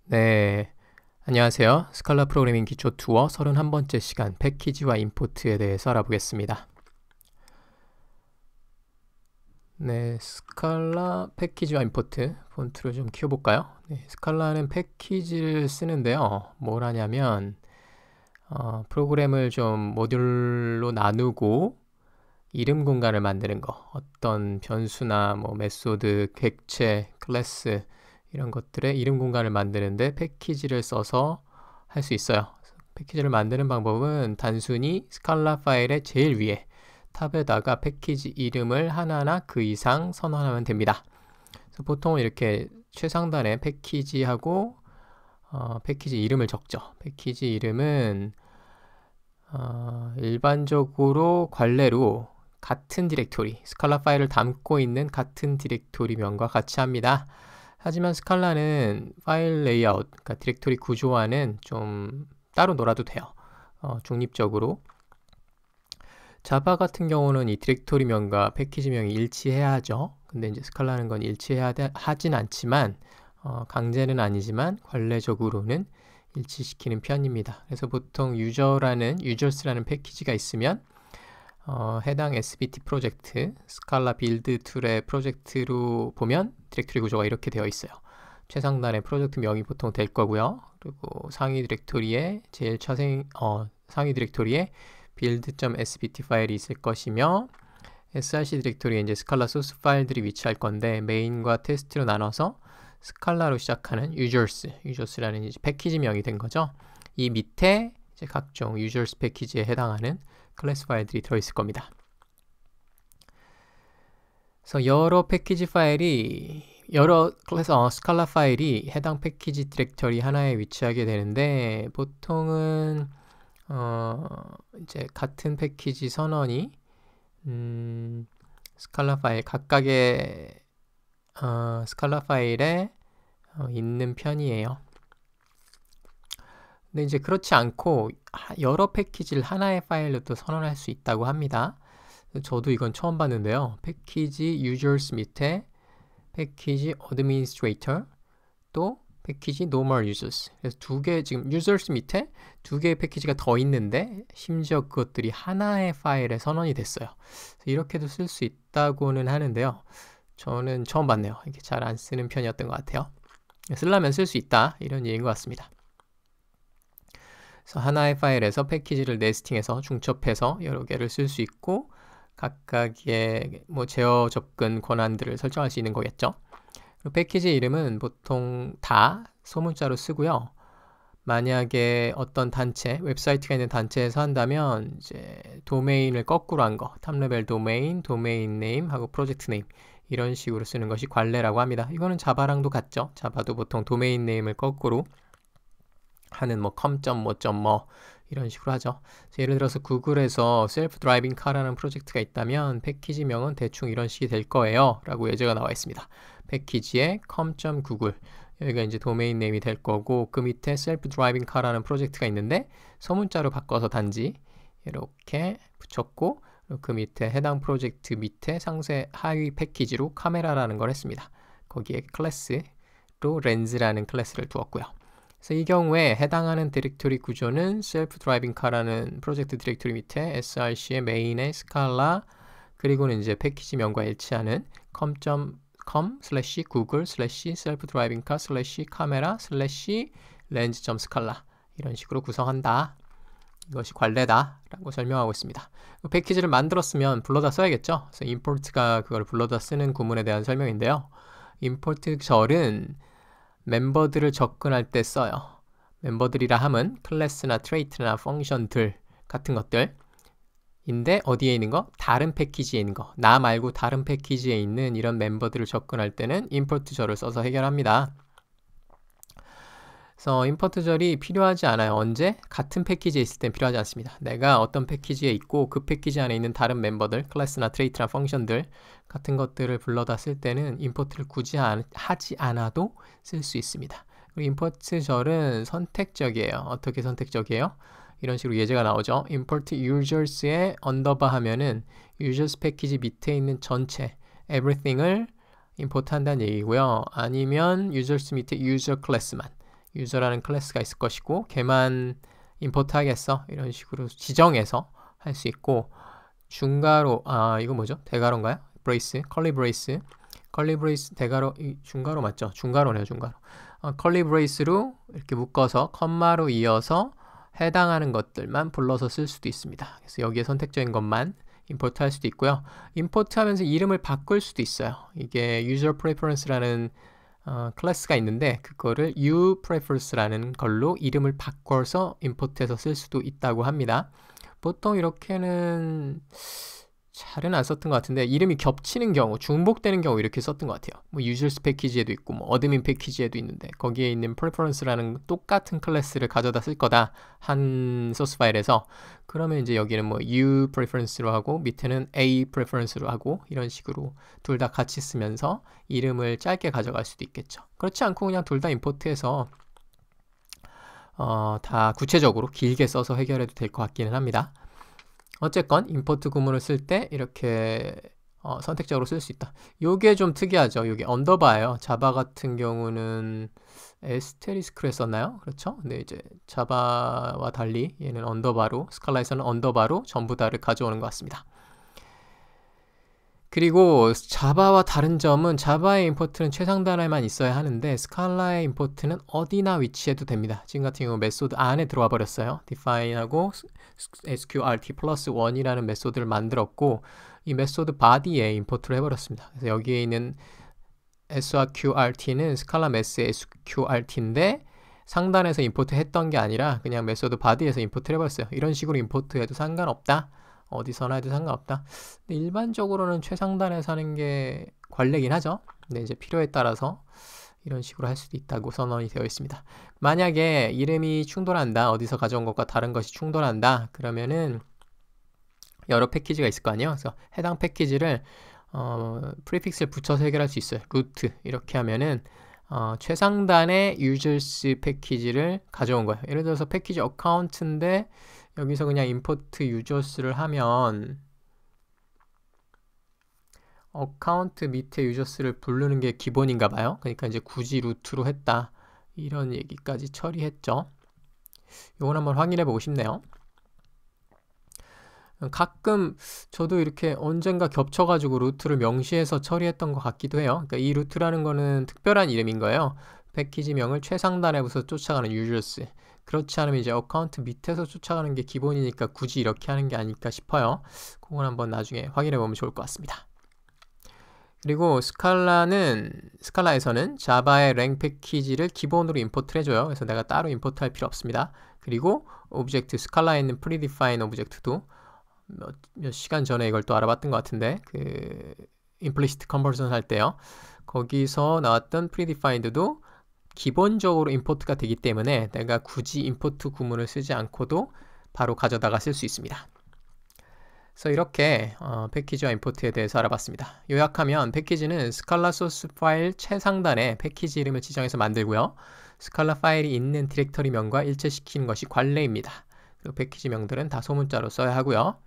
네, 안녕하세요. 스칼라 프로그래밍 기초 투어 31번째 시간 패키지와 임포트에 대해서 알아보겠습니다. 네, 스칼라 패키지와 임포트 폰트를 좀 키워볼까요? 네, 스칼라는 패키지를 쓰는데요. 뭘 하냐면 프로그램을 좀 모듈로 나누고 이름 공간을 만드는 거, 어떤 변수나 뭐 메소드, 객체, 클래스 이런 것들의 이름 공간을 만드는데 패키지를 써서 할 수 있어요. 패키지를 만드는 방법은 단순히 스칼라 파일의 제일 위에 탑에다가 패키지 이름을 하나나 그 이상 선언하면 됩니다. 그래서 보통 이렇게 최상단에 패키지하고 패키지 이름을 적죠. 패키지 이름은 일반적으로 관례로 같은 디렉토리, 스칼라 파일을 담고 있는 같은 디렉토리명과 같이 합니다. 하지만 스칼라는 파일 레이아웃, 그러니까 디렉토리 구조와는 좀 따로 놀아도 돼요. 중립적으로. 자바 같은 경우는 이 디렉토리명과 패키지명이 일치해야 하죠. 근데 이제 스칼라는 건 일치해야 하진 않지만 강제는 아니지만 관례적으로는 일치시키는 편입니다. 그래서 보통 유저스라는 패키지가 있으면 해당 SBT 프로젝트, 스칼라 빌드 툴의 프로젝트로 보면 디렉토리 구조가 이렇게 되어 있어요. 최상단에 프로젝트 명이 보통 될 거고요. 그리고 상위 디렉토리에 상위 디렉토리에 build.sbt 파일이 있을 것이며 src 디렉토리에 이제 스칼라 소스 파일들이 위치할 건데 메인과 테스트로 나눠서 스칼라로 시작하는 users라는 이제 패키지명이 된 거죠. 이 밑에 이제 각종 users 패키지에 해당하는 클래스 파일들이 들어있을 겁니다. 그래서 여러 스칼라 파일이 해당 패키지 디렉터리 하나에 위치하게 되는데 보통은 이제 같은 패키지 선언이 스칼라 파일 각각의 스칼라 파일에 있는 편이에요. 근데 이제 그렇지 않고 여러 패키지를 하나의 파일로 또 선언할 수 있다고 합니다. 저도 이건 처음 봤는데요. 패키지 users 밑에 패키지 administrator 또 패키지 normal users. 그래서 두 개 지금 users 밑에 두 개의 패키지가 더 있는데 심지어 그것들이 하나의 파일에 선언이 됐어요. 이렇게도 쓸 수 있다고는 하는데요. 저는 처음 봤네요. 이렇게 잘 안 쓰는 편이었던 것 같아요. 쓰려면 쓸 수 있다 이런 얘기인 것 같습니다. 그래서 하나의 파일에서 패키지를 네스팅해서 중첩해서 여러 개를 쓸 수 있고 각각의 뭐 제어 접근 권한들을 설정할 수 있는 거겠죠. 그리고 패키지 이름은 보통 다 소문자로 쓰고요. 만약에 어떤 단체, 웹사이트가 있는 단체에서 한다면 이제 도메인을 거꾸로 한 거, 탑레벨 도메인, 도메인 네임 하고 프로젝트 네임 이런 식으로 쓰는 것이 관례라고 합니다. 이거는 자바랑도 같죠. 자바도 보통 도메인 네임을 거꾸로 하는 뭐 com.뭐.뭐 이런 식으로 하죠. 예를 들어서 구글에서 셀프 드라이빙 카라는 프로젝트가 있다면 패키지명은 대충 이런 식이 될 거예요 라고 예제가 나와 있습니다. 패키지에 com.google 여기가 이제 도메인 네임이 될 거고 그 밑에 셀프 드라이빙 카라는 프로젝트가 있는데 소문자로 바꿔서 단지 이렇게 붙였고 그 밑에 해당 프로젝트 밑에 상세 하위 패키지로 카메라라는 걸 했습니다. 거기에 클래스로 렌즈라는 클래스를 두었고요. 그래서 이 경우에 해당하는 디렉토리 구조는 self driving car라는 프로젝트 디렉토리 밑에 src의 메인의 스칼라 그리고는 이제 패키지명과 일치하는 com/google/self-driving-car/camera/lens.scala 이런 식으로 구성한다. 이것이 관례다 라고 설명하고 있습니다. 패키지를 만들었으면 불러다 써야겠죠. 그래서 import가 그걸 불러다 쓰는 구문에 대한 설명인데요. import 절은 멤버들을 접근할 때 써요. 멤버들이라 함은 클래스나 트레이트나 펑션들 같은 것들인데 어디에 있는 거? 다른 패키지에 있는 거. 나 말고 다른 패키지에 있는 이런 멤버들을 접근할 때는 import 절을 써서 해결합니다. 그래서 import 절이 필요하지 않아요. 언제? 같은 패키지에 있을 땐 필요하지 않습니다. 내가 어떤 패키지에 있고 그 패키지 안에 있는 다른 멤버들, 클래스나 트레이트나 펑션들 같은 것들을 불러다 쓸 때는 import를 굳이 하지 않아도 쓸 수 있습니다. 그리고 import 절은 선택적이에요. 어떻게 선택적이에요? 이런 식으로 예제가 나오죠. import users에 언더바 하면은 users 패키지 밑에 있는 전체 everything을 import 한다는 얘기고요. 아니면 users 밑에 user 클래스만 유저라는 클래스가 있을 것이고 걔만 임포트 하겠어 이런 식으로 지정해서 할 수 있고 중괄호 이거 뭐죠? 대괄호인가요? 브레이스, 컬리 브레이스 대괄호 중괄호 맞죠? 중괄호네요 중괄호. 컬리 브레이스로 이렇게 묶어서 컴마로 이어서 해당하는 것들만 불러서 쓸 수도 있습니다. 그래서 여기에 선택적인 것만 임포트 할 수도 있고요. 임포트 하면서 이름을 바꿀 수도 있어요. 이게 user preference라는 클래스가 있는데 그거를 upreference라는 걸로 이름을 바꿔서 임포트해서 쓸 수도 있다고 합니다. 보통 이렇게는 잘은 안 썼던 것 같은데 이름이 겹치는 경우, 중복되는 경우 이렇게 썼던 것 같아요. 뭐 users 패키지에도 있고 뭐 admin 패키지에도 있는데 거기에 있는 preference라는 똑같은 클래스를 가져다 쓸 거다 한 소스 파일에서 그러면 이제 여기는 뭐 u preference로 하고 밑에는 a preference로 하고 이런 식으로 둘 다 같이 쓰면서 이름을 짧게 가져갈 수도 있겠죠. 그렇지 않고 그냥 둘 다 임포트해서 다 구체적으로 길게 써서 해결해도 될 것 같기는 합니다. 어쨌건 임포트 구문을 쓸 때 이렇게 선택적으로 쓸 수 있다. 요게 좀 특이하죠. 요게 언더바예요. 자바 같은 경우는 에스테리스크로 했었나요? 그렇죠? 근데 이제 자바와 달리 얘는 언더바로, 스칼라에서는 언더바로 전부 다를 가져오는 것 같습니다. 그리고 자바와 다른 점은 자바의 임포트는 최상단에만 있어야 하는데 스칼라의 임포트는 어디나 위치해도 됩니다. 지금 같은 경우 메소드 안에 들어와 버렸어요. define하고 sqrt 플러스 1이라는 메소드를 만들었고 이 메소드 body에 임포트를 해버렸습니다. 그래서 여기에 있는 sqrt는 스칼라 메스의 sqrt인데 상단에서 임포트 했던 게 아니라 그냥 메소드 body에서 임포트를 해버렸어요. 이런 식으로 임포트해도 상관없다. 어디서나 해도 상관없다. 근데 일반적으로는 최상단에서 하는 게 관례긴 하죠. 근데 이제 필요에 따라서 이런 식으로 할 수도 있다고 선언이 되어 있습니다. 만약에 이름이 충돌한다. 어디서 가져온 것과 다른 것이 충돌한다. 그러면은 여러 패키지가 있을 거 아니에요. 그래서 해당 패키지를 프리픽스를 붙여서 해결할 수 있어요. 루트 이렇게 하면은 최상단의 users 패키지를 가져온 거예요. 예를 들어서 패키지 어카운트인데 여기서 그냥 import users를 하면 어카운트 밑에 users를 부르는 게 기본인가 봐요. 그러니까 이제 굳이 루트로 했다. 이런 얘기까지 처리했죠. 이건 한번 확인해 보고 싶네요. 가끔 저도 이렇게 언젠가 겹쳐가지고 루트를 명시해서 처리했던 것 같기도 해요. 그러니까 이 루트라는 거는 특별한 이름인 거예요. 패키지명을 최상단에서 쫓아가는 users. 그렇지 않으면 이제 어카운트 밑에서 쫓아가는 게 기본이니까 굳이 이렇게 하는 게 아닐까 싶어요. 그건 한번 나중에 확인해 보면 좋을 것 같습니다. 그리고 스칼라에서는 자바의 랭 패키지를 기본으로 임포트를 해줘요. 그래서 내가 따로 임포트 할 필요 없습니다. 그리고 오브젝트, 스칼라에 있는 프리디파인 오브젝트도 몇 시간 전에 이걸 또 알아봤던 것 같은데 그 implicit conversion 할 때요. 거기서 나왔던 predefined도 기본적으로 임포트가 되기 때문에 내가 굳이 임포트 구문을 쓰지 않고도 바로 가져다가 쓸 수 있습니다. 그래서 이렇게 패키지와 임포트에 대해서 알아봤습니다. 요약하면 패키지는 스칼라 소스 파일 최상단에 패키지 이름을 지정해서 만들고요. 스칼라 파일이 있는 디렉터리명과 일치시키는 것이 관례입니다. 그리고 패키지명들은 다 소문자로 써야 하고요.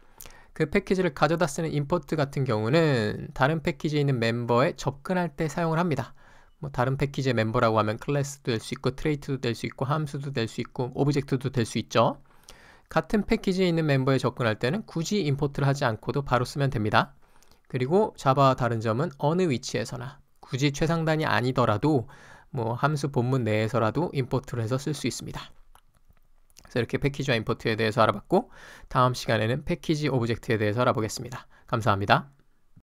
그 패키지를 가져다 쓰는 임포트 같은 경우는 다른 패키지에 있는 멤버에 접근할 때 사용을 합니다. 뭐 다른 패키지의 멤버라고 하면 클래스도 될 수 있고 트레이트도 될 수 있고 함수도 될 수 있고 오브젝트도 될 수 있죠. 같은 패키지에 있는 멤버에 접근할 때는 굳이 임포트를 하지 않고도 바로 쓰면 됩니다. 그리고 자바와 다른 점은 어느 위치에서나 굳이 최상단이 아니더라도 뭐 함수 본문 내에서라도 임포트를 해서 쓸 수 있습니다. 그래서 이렇게 패키지와 임포트에 대해서 알아봤고 다음 시간에는 패키지 오브젝트에 대해서 알아보겠습니다. 감사합니다.